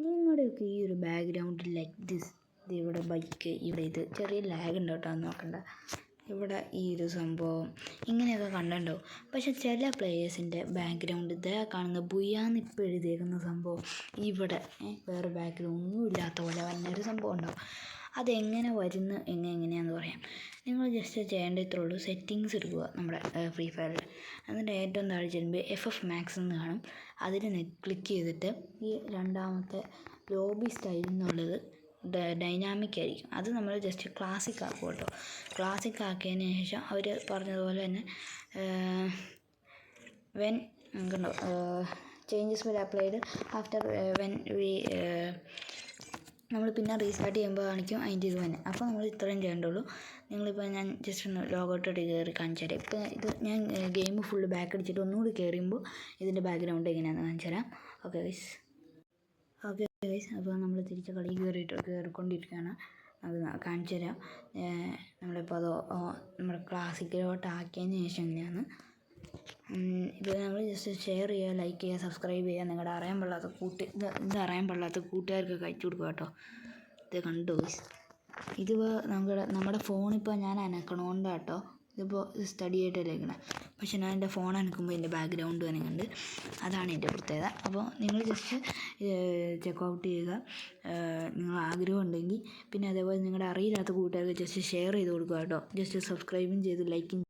നിങ്ങളുടെയൊക്കെ ഈ ഒരു ബാക്ക്ഗ്രൗണ്ട് ലൈക്ക് ദിസ്, ഇവിടെ ബൈക്ക്, ഇവിടെ ഇത് ചെറിയ ലാഗ് ഉണ്ട് കേട്ടോ, നോക്കണ്ട. ഇവിടെ ഈ ഒരു സംഭവം ഇങ്ങനെയൊക്കെ കണ്ടിട്ടുണ്ടാവും. പക്ഷെ ചില പ്ലേയേഴ്സിൻ്റെ ബാക്ക്ഗ്രൗണ്ട് ഇതേ കാണുന്ന ബുയാന്ന് ഇപ്പോൾ എഴുതിയേക്കുന്ന സംഭവം ഇവിടെ വേറെ ബാക്ക്ഗ്രൗണ്ട് ഒന്നും ഇല്ലാത്ത പോലെ വന്നൊരു സംഭവം ഉണ്ടാവും. അതെങ്ങനെ വരുന്നു എങ്ങനെയാണെന്ന് പറയാം. നിങ്ങൾ ജസ്റ്റ് ചെയ്യേണ്ട ഇത്രേ ഉള്ളൂ. സെറ്റിങ്സ് എടുക്കുക നമ്മുടെ ഫ്രീ ഫയറിൽ. എന്നിട്ട് ഏറ്റവും താഴെ ചെല്ലുമ്പോൾ FF Max എന്ന് കാണും. അതിൽ ക്ലിക്ക് ചെയ്തിട്ട് ഈ രണ്ടാമത്തെ ലോബി സ്റ്റൈൽ എന്നുള്ളത് ഡൈനാമിക് ആയിരിക്കും. അത് നമ്മൾ ജസ്റ്റ് ക്ലാസിക് ആക്കും കേട്ടോ. ക്ലാസിക് ആക്കിയതിന് ശേഷം അവർ പറഞ്ഞതുപോലെ തന്നെ വെൻ കണ്ടോ changes will applied after when we നമ്മൾ പിന്നെ റീസ്റ്റാർട്ട് ചെയ്യുമ്പോൾ കാണിക്കും അതിൻ്റെ ഇത് തന്നെ. അപ്പോൾ നമ്മൾ ഇത്രയും ചെയ്യേണ്ടുള്ളൂ. നിങ്ങളിപ്പോൾ ഞാൻ ജസ്റ്റ് ഒന്ന് ലോഗൗട്ട് കയറി കാണിച്ചു തരാം. ഇപ്പോൾ ഇത് ഞാൻ ഗെയിം ഫുള്ള് ബാക്ക് അടിച്ചിട്ട് ഒന്നുകൂടി കയറിയുമ്പോൾ ഇതിൻ്റെ ബാക്ക്ഗ്രൗണ്ട് എങ്ങനെയാണെന്ന് കാണിച്ചു തരാം. ഓക്കെ ഗൈസ്, അപ്പോൾ നമ്മൾ തിരിച്ച് കളി കയറിക്കൊണ്ടിരിക്കുകയാണ്. അത് കാണിച്ചു തരാം. നമ്മളിപ്പോൾ അത് നമ്മുടെ ക്ലാസിക്കിലോട്ട് ആക്കിയതിന് ശേഷം എങ്ങനെയാണ് ഇത് നമ്മൾ ജസ്റ്റ് ഷെയർ ചെയ്യുക, ലൈക്ക് ചെയ്യുക, സബ്സ്ക്രൈബ് ചെയ്യുക. നിങ്ങളുടെ അറിയാൻ പാടില്ലാത്ത അറിയാൻ പാടില്ലാത്ത കൂട്ടുകാർക്ക് അയച്ചു കൊടുക്കുക കേട്ടോ. ഇത് കണ്ടു ഇതിപ്പോൾ നമ്മുടെ ഫോണിപ്പോൾ ഞാൻ അനക്കണോണ്ട് കേട്ടോ. ഇതിപ്പോൾ സ്റ്റഡി ആയിട്ടല്ലേ ഇരിക്കണേ, പക്ഷെ ഞാൻ എൻ്റെ ഫോൺ അനക്കുമ്പോൾ എൻ്റെ ബാക്ക്ഗ്രൗണ്ട് അനങ്ങുന്നുണ്ട്. അതാണ് എൻ്റെ പ്രത്യേകത. അപ്പോൾ നിങ്ങൾ ജസ്റ്റ് ചെക്കൗട്ട് ചെയ്യുക നിങ്ങൾ ആഗ്രഹം ഉണ്ടെങ്കിൽ. പിന്നെ അതേപോലെ നിങ്ങളുടെ അറിയില്ലാത്ത കൂട്ടുകാർക്ക് ജസ്റ്റ് ഷെയർ ചെയ്ത് കൊടുക്കുക കേട്ടോ. ജസ്റ്റ് സബ്സ്ക്രൈബും ചെയ്ത് ലൈക്കും